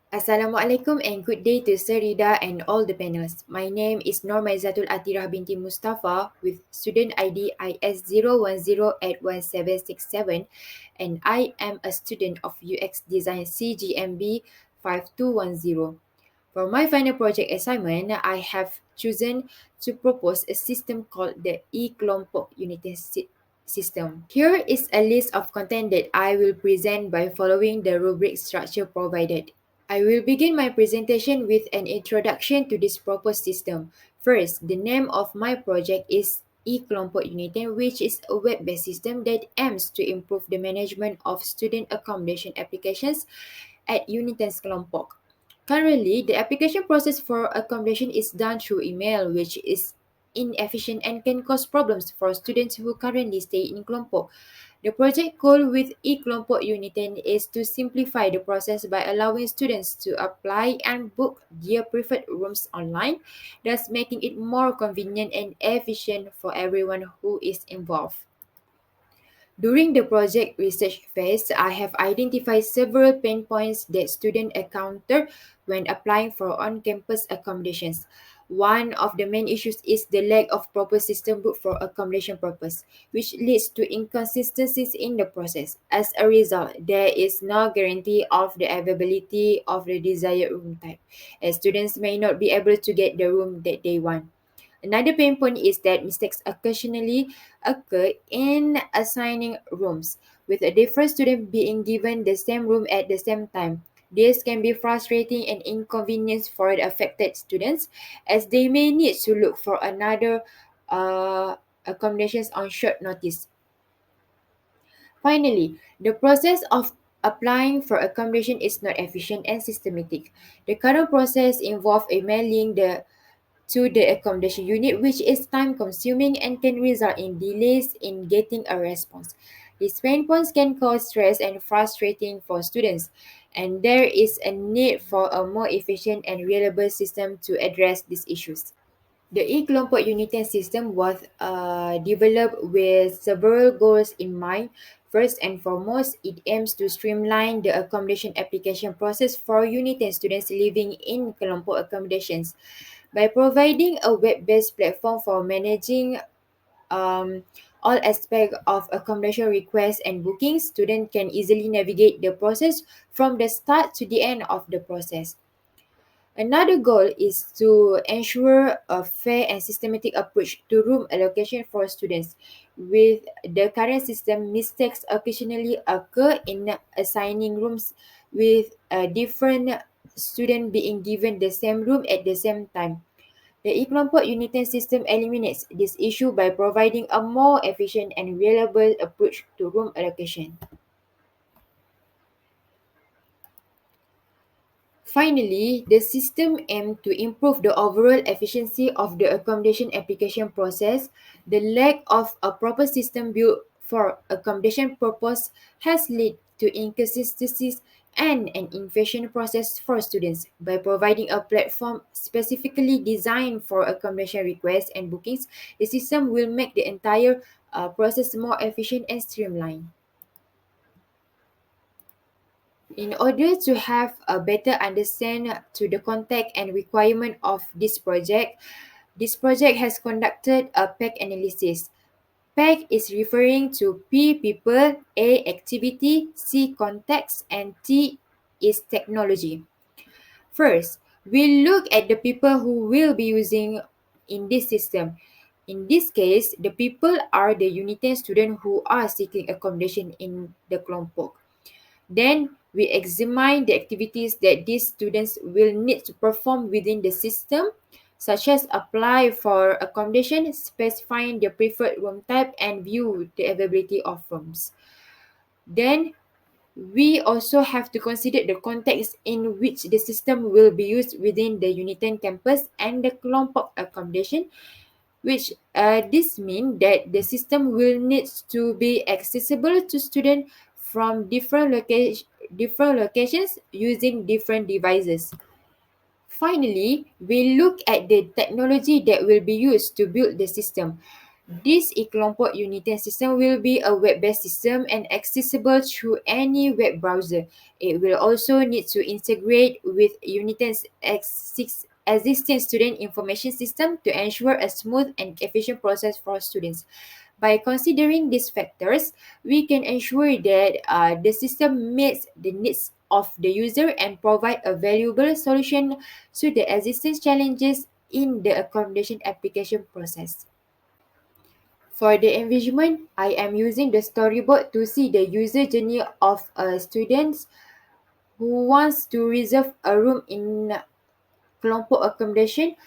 Assalamualaikum and good day to Sir Rida and all the panels. My name is Nurmaizatul Athirah binti Mustafa with student ID IS01081767 and I am a student of UX Design CGMB 5210. For my final project assignment, I have chosen to propose a system called the E-Kelompok Unity System. Here is a list of content that I will present by following the rubric structure provided. I will begin my presentation with an introduction to this proposed system. First, the name of my project is E-Kelompok Uniten, which is a web-based system that aims to improve the management of student accommodation applications at Uniten's Kelompok. Currently, the application process for accommodation is done through email, which is inefficient and can cause problems for students who currently stay in Kelompok. The project goal with e-Kelompok Uniten is to simplify the process by allowing students to apply and book their preferred rooms online, thus making it more convenient and efficient for everyone who is involved. During the project research phase, I have identified several pain points that students encounter when applying for on-campus accommodations. One of the main issues is the lack of proper system booked for accommodation purpose, which leads to inconsistencies in the process. As a result, there is no guarantee of the availability of the desired room type, as students may not be able to get the room that they want. Another pain point is that mistakes occasionally occur in assigning rooms, with a different student being given the same room at the same time. This can be frustrating and inconvenient for the affected students, as they may need to look for another accommodations on short notice. Finally, the process of applying for accommodation is not efficient and systematic. The current process involves emailing the accommodation unit, which is time consuming and can result in delays in getting a response. These pain points can cause stress and frustrating for students, and there is a need for a more efficient and reliable system to address these issues. The e-Kelompok Uniten system was developed with several goals in mind. First and foremost, it aims to streamline the accommodation application process for Uniten students living in Kelompok accommodations. By providing a web-based platform for managing um, all aspects of accommodation requests and bookings, students can easily navigate the process from the start to the end of the process. Another goal is to ensure a fair and systematic approach to room allocation for students. With the current system, mistakes occasionally occur in assigning rooms, with a different student being given the same room at the same time. The e-Kelompok Uniten system eliminates this issue by providing a more efficient and reliable approach to room allocation. Finally, the system aims to improve the overall efficiency of the accommodation application process. The lack of a proper system built for accommodation purpose has led to inconsistencies and an inefficient process for students. By providing a platform specifically designed for accommodation requests and bookings, the system will make the entire process more efficient and streamlined. In order to have a better understanding to the context and requirement of this project has conducted a PEC analysis. PEC is referring to P people, A activity, C context, and T is technology. First, we look at the people who will be using in this system. In this case, the people are the Uniten students who are seeking accommodation in the Kelompok. Then we examine the activities that these students will need to perform within the system, such as apply for accommodation, specifying their preferred room type, and view the availability of rooms. Then we also have to consider the context in which the system will be used within the Uniten campus and the Kelompok accommodation, which this means that the system will need to be accessible to students from different locations using different devices. Finally, we look at the technology that will be used to build the system. This e-kelompok unit system will be a web-based system and accessible through any web browser. It will also need to integrate with Uniten's existing student information system to ensure a smooth and efficient process for students. By considering these factors, we can ensure that the system meets the needs of the user and provide a valuable solution to the existing challenges in the accommodation application process. For the engagement, I am using the storyboard to see the user journey of a student who wants to reserve a room in kelompok accommodation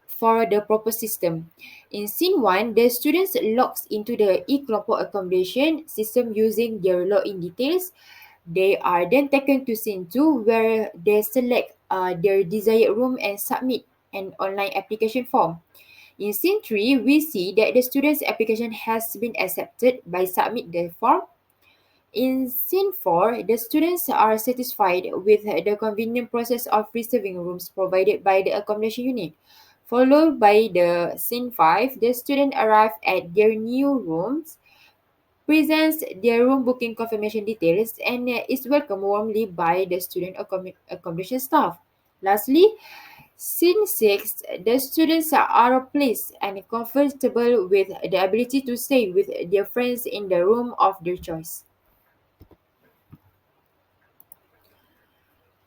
for the proposed system. In scene 1, the students logs into the e-kelompok accommodation system using their login details. They are then taken to scene 2 where they select their desired room and submit an online application form. In scene 3, we see that the student's application has been accepted by submit the form. In scene 4, the students are satisfied with the convenient process of reserving rooms provided by the accommodation unit. Followed by the scene 5, the student arrive at their new rooms, presents their room booking confirmation details, and is welcomed warmly by the student accommodation staff. Lastly, Scene 6, the students are pleased and comfortable with the ability to stay with their friends in the room of their choice.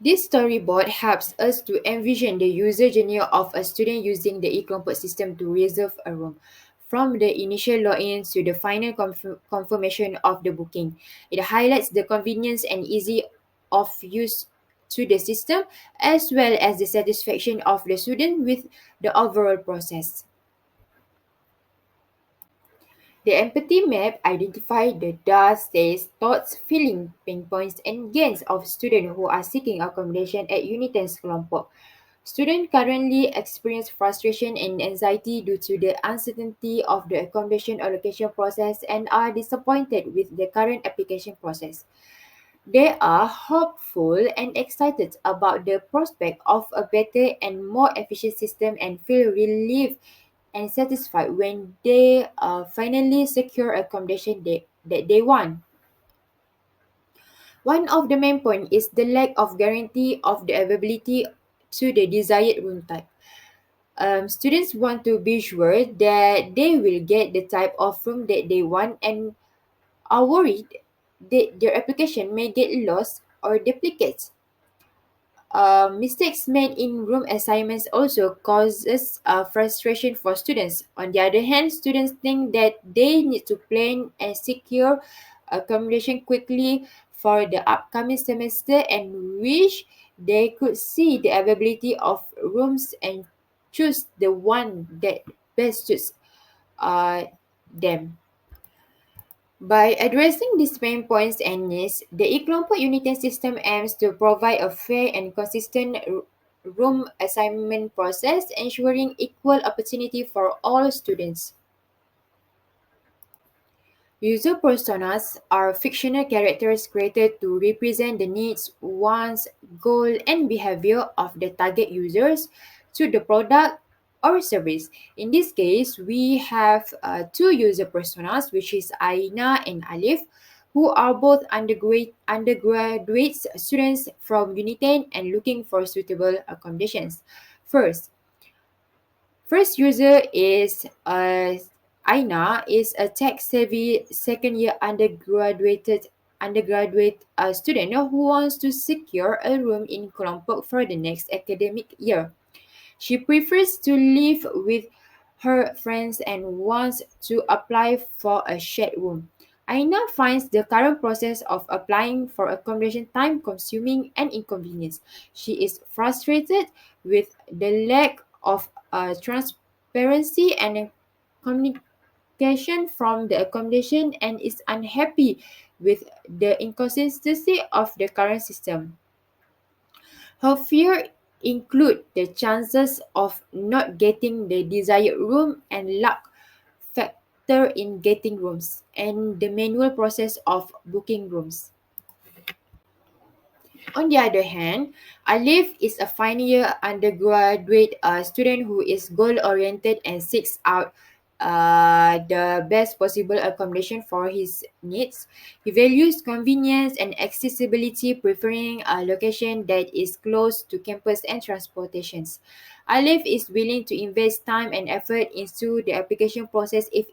This storyboard helps us to envision the user journey of a student using the e-kelompok system to reserve a room. From the initial login to the final confirmation of the booking, it highlights the convenience and easy of use to the system as well as the satisfaction of the student with the overall process. The empathy map identifies the does, says, thoughts, feelings, pain points, and gains of students who are seeking accommodation at Uniten's kelompok. Students currently experience frustration and anxiety due to the uncertainty of the accommodation allocation process and are disappointed with the current application process. They are hopeful and excited about the prospect of a better and more efficient system and feel relieved and satisfied when they finally secure accommodation that they want. One of the main points is the lack of guarantee of the availability to the desired room type. Students want to be sure that they will get the type of room that they want and are worried that their application may get lost or duplicated. Mistakes made in room assignments also causes frustration for students. On the other hand, students think that they need to plan and secure accommodation quickly for the upcoming semester and wish they could see the availability of rooms and choose the one that best suits uh, them. By addressing these pain points and needs, the e-kelompok unit system aims to provide a fair and consistent room assignment process, ensuring equal opportunity for all students. User personas are fictional characters created to represent the needs, wants, goal, and behavior of the target users to the product or service. In this case, we have two user personas, which is Aina and Alif, who are both undergraduate students from Unitain and looking for suitable accommodations. First user is Aina is a tech-savvy second-year undergraduate student who wants to secure a room in Kelompok for the next academic year. She prefers to live with her friends and wants to apply for a shared room. Aina finds the current process of applying for accommodation time-consuming and inconvenience. She is frustrated with the lack of transparency and communication from the accommodation and is unhappy with the inconsistency of the current system. Her fear include the chances of not getting the desired room and luck factor in getting rooms and the manual process of booking rooms. On the other hand, Alif is a final year undergraduate student who is goal-oriented and seeks out the best possible accommodation for his needs. He values convenience and accessibility, preferring a location that is close to campus and transportations. Alif is willing to invest time and effort into the application process if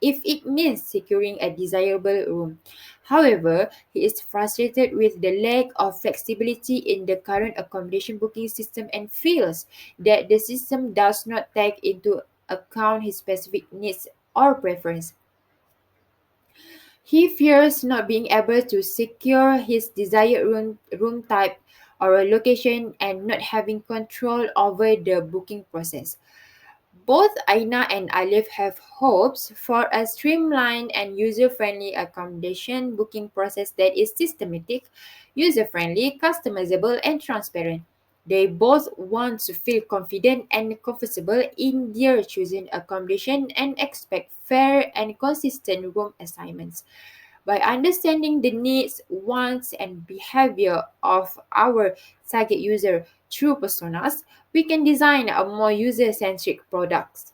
it means securing a desirable room. However, he is frustrated with the lack of flexibility in the current accommodation booking system and feels that the system does not take into account his specific needs or preference. He fears not being able to secure his desired room type or a location and not having control over the booking process. Both Aina and Alif have hopes for a streamlined and user-friendly accommodation booking process that is systematic, user-friendly, customizable, and transparent. They both want to feel confident and comfortable in their chosen accommodation and expect fair and consistent room assignments. By understanding the needs, wants, and behavior of our target user through personas, we can design a more user-centric products.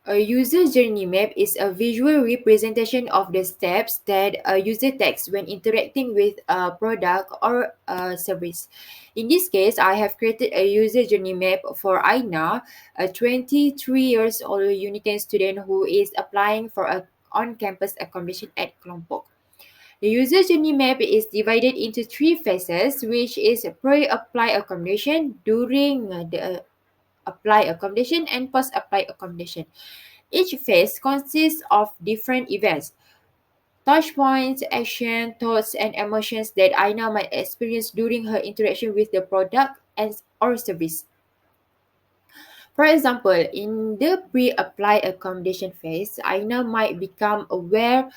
A user journey map is a visual representation of the steps that a user takes when interacting with a product or a service. In this case, I have created a user journey map for Aina, a 23 years old Unitain student who is applying for a on-campus accommodation at Kelompok. The user journey map is divided into three phases, which is pre-apply accommodation, during the apply accommodation, and post-apply accommodation. Each phase consists of different events, touch points, action, thoughts, and emotions that Aina might experience during her interaction with the product and or service. For example, in the pre-apply accommodation phase, Aina might become aware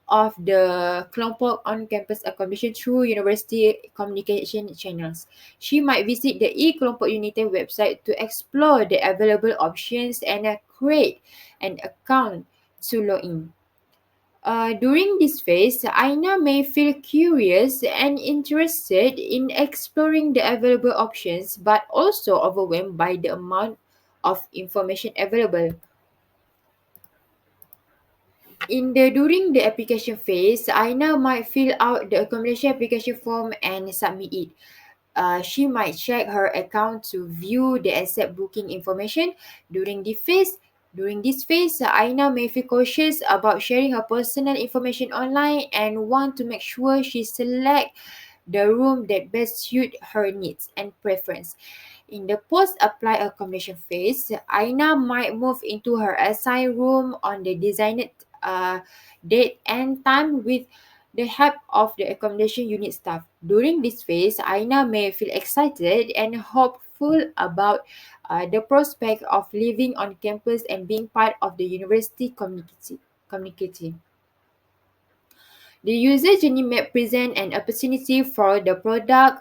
of the Kelompok on-campus accommodation through university communication channels. She might visit the e-Kelompok United website to explore the available options and create an account to log in. During this phase, Aina may feel curious and interested in exploring the available options, but also overwhelmed by the amount of information available. During the application phase, Aina might fill out the accommodation application form and submit it. She might check her account to view the accept booking information. During this phase, Aina may feel cautious about sharing her personal information online and want to make sure she select the room that best suit her needs and preference. In the post-apply accommodation phase, Aina might move into her assigned room on the designated date and time with the help of the accommodation unit staff. During this phase, Aina may feel excited and hopeful about the prospect of living on campus and being part of the university community. The user journey map presents an opportunity for the product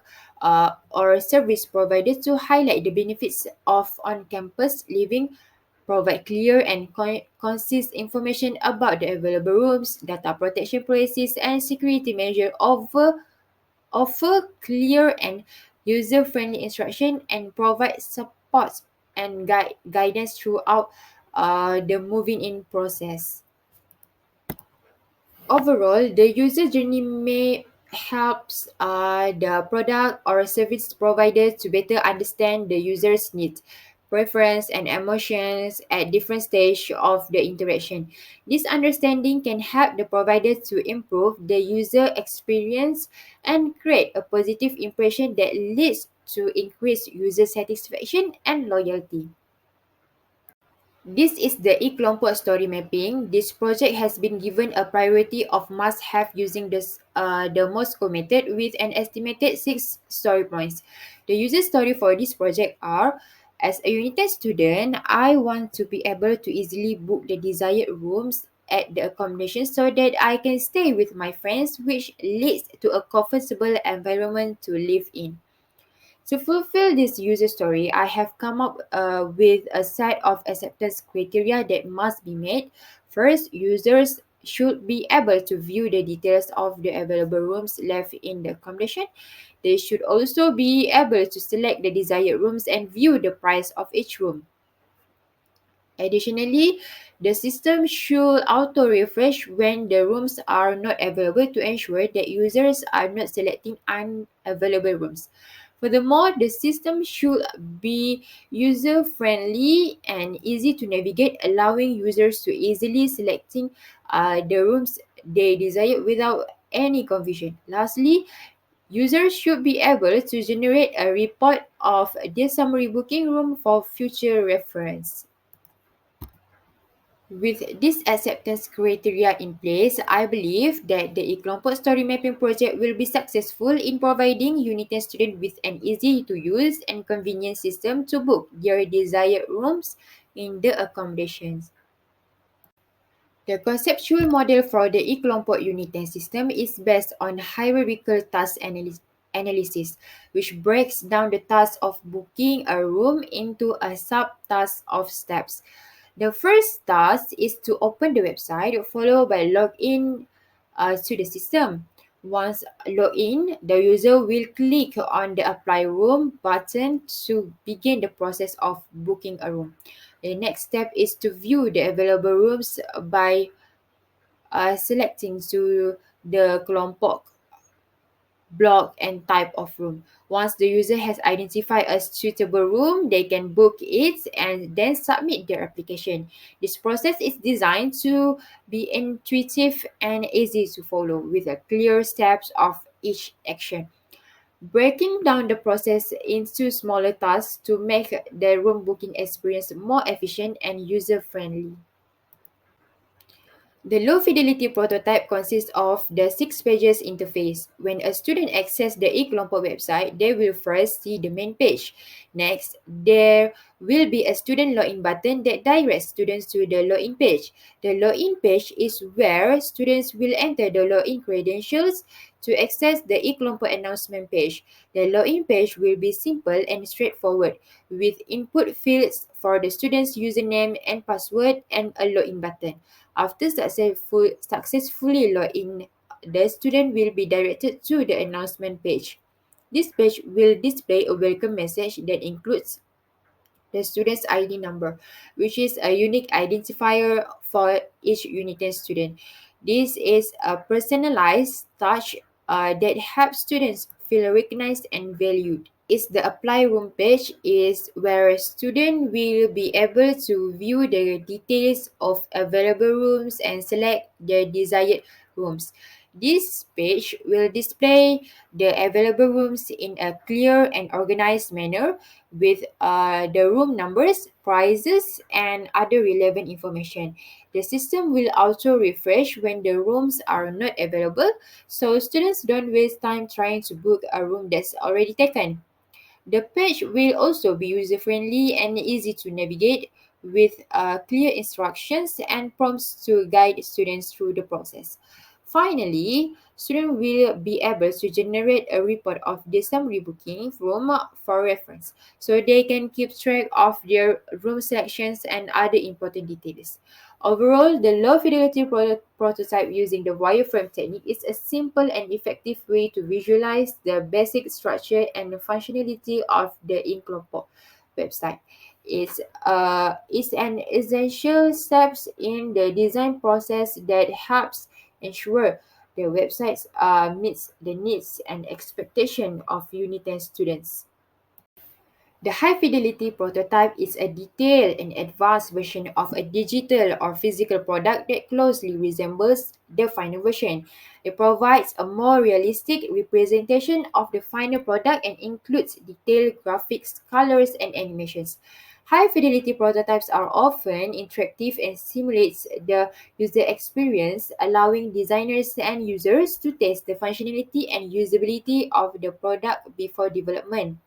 or service provider to highlight the benefits of on-campus living, provide clear and concise information about the available rooms, data protection policies, and security measures, offer clear and user-friendly instruction, and provide support and guidance throughout the moving in process. Overall, the user journey may helps the product or service provider to better understand the user's needs, preference, and emotions at different stages of the interaction. This understanding can help the provider to improve the user experience and create a positive impression that leads to increased user satisfaction and loyalty. This is the e-Kelompok story mapping. This project has been given a priority of must-have using the Moscow method with an estimated 6 story points. The user story for this project are: as a United student, I want to be able to easily book the desired rooms at the accommodation so that I can stay with my friends, which leads to a comfortable environment to live in. To fulfill this user story, I have come up with a set of acceptance criteria that must be met. First, users should be able to view the details of the available rooms left in the accommodation. They should also be able to select the desired rooms and view the price of each room. Additionally, the system should auto-refresh when the rooms are not available to ensure that users are not selecting unavailable rooms. Furthermore, the system should be user-friendly and easy to navigate, allowing users to easily selecting the rooms they desire without any confusion. Lastly, users should be able to generate a report of their summary booking room for future reference. With this acceptance criteria in place, I believe that the e-kelompok story mapping project will be successful in providing Uniten students with an easy-to-use and convenient system to book their desired rooms in the accommodations. The conceptual model for the e-kelompok Uniten system is based on hierarchical task analysis, which breaks down the task of booking a room into a sub-task of steps. The first task is to open the website, followed by login to the system. Once logged in, the user will click on the Apply Room button to begin the process of booking a room. The next step is to view the available rooms by selecting to the kelompok block and type of room. Once the user has identified a suitable room, they can book it and then submit their application. This process is designed to be intuitive and easy to follow with a clear steps of each action. Breaking down the process into smaller tasks to make the room booking experience more efficient and user-friendly. The low-fidelity prototype consists of the 6 pages interface. When a student accesses the e-kelompok website, they will first see the main page. Next, there will be a student login button that directs students to the login page. The login page is where students will enter the login credentials to access the e-kelompok announcement page. The login page will be simple and straightforward, with input fields for the student's username and password and a login button. After successfully log in, the student will be directed to the announcement page. This page will display a welcome message that includes the student's ID number, which is a unique identifier for each Uniten student. This is a personalized touch that helps students feel recognized and valued. Is the apply room page is where a student will be able to view the details of available rooms and select their desired rooms. This page will display the available rooms in a clear and organized manner with the room numbers, prices, and other relevant information. The system will also refresh when the rooms are not available, so students don't waste time trying to book a room that's already taken. The page will also be user-friendly and easy to navigate with clear instructions and prompts to guide students through the process. Finally, students will be able to generate a report of the summary booking room for reference, so they can keep track of their room selections and other important details. Overall, the low-fidelity prototype using the wireframe technique is a simple and effective way to visualize the basic structure and the functionality of the e-kelompok website. It's an essential step in the design process that helps ensure the websites meets the needs and expectation of Uniten students. The high-fidelity prototype is a detailed and advanced version of a digital or physical product that closely resembles the final version. It provides a more realistic representation of the final product and includes detailed graphics, colors, and animations. High-fidelity prototypes are often interactive and simulates the user experience, allowing designers and users to test the functionality and usability of the product before development.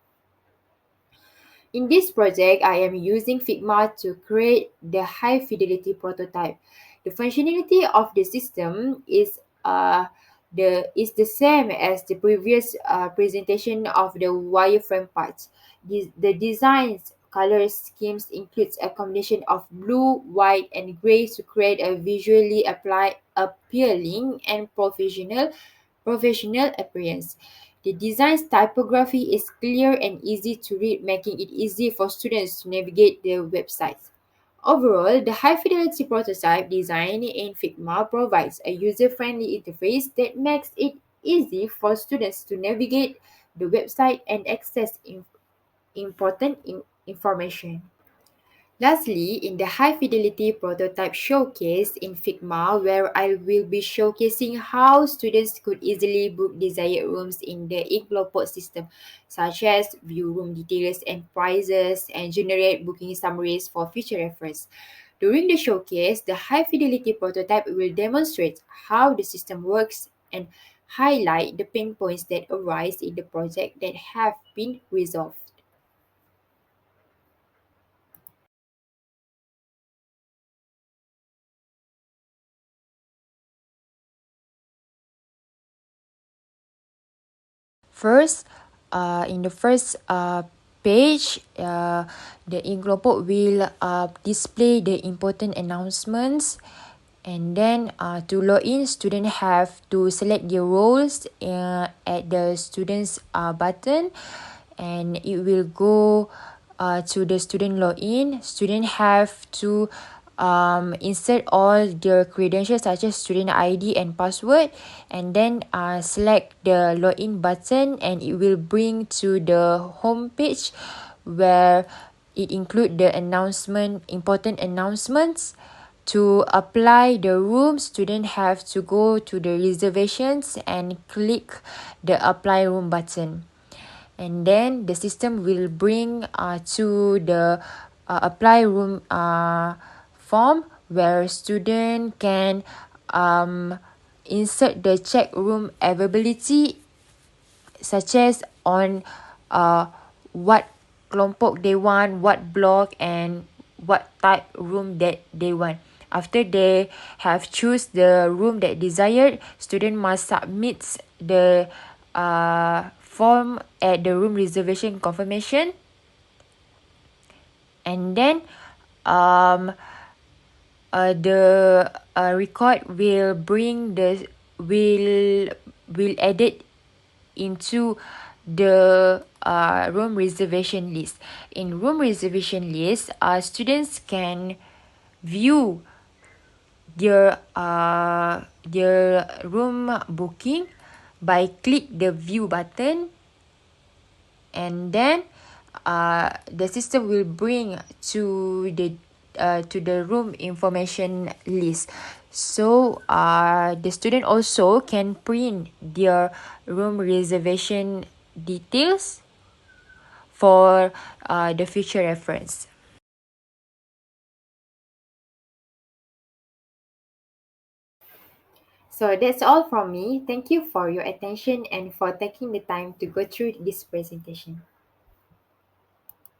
In this project, I am using Figma to create the high-fidelity prototype. The functionality of the system is the same as the previous presentation of the wireframe parts. The design's color schemes includes a combination of blue, white, and gray to create a visually appealing and professional appearance. The design's typography is clear and easy to read, making it easy for students to navigate the website. Overall, the high-fidelity prototype design in Figma provides a user-friendly interface that makes it easy for students to navigate the website and access important information. Lastly, in the high fidelity prototype showcase in Figma, where I will be showcasing how students could easily book desired rooms in the Inklopo system, such as view room details and prices and generate booking summaries for future reference. During the showcase, the high fidelity prototype will demonstrate how the system works and highlight the pain points that arise in the project that have been resolved. First, in the first page, the Inglopop will display the important announcements. And then to log in, students have to select their roles at the students button, and it will go to the student login. Students have to insert all their credentials such as student ID and password, and then select the login button, and it will bring to the home page where it include the important announcements. To apply the room, students have to go to the reservations and click the apply room button. And then the system will bring to the apply room form where student can insert the check room availability, such as on what kelompok they want, what block, and what type room that they want. After they have choose the room that desired, student must submit the form at the room reservation confirmation, and then um, the record will bring the will edit into the room reservation list. In room reservation list, students can view their room booking by click the view button, and then the system will bring to the room information list. So the student also can print their room reservation details for the future reference. So that's all from me. Thank you for your attention and for taking the time to go through this presentation.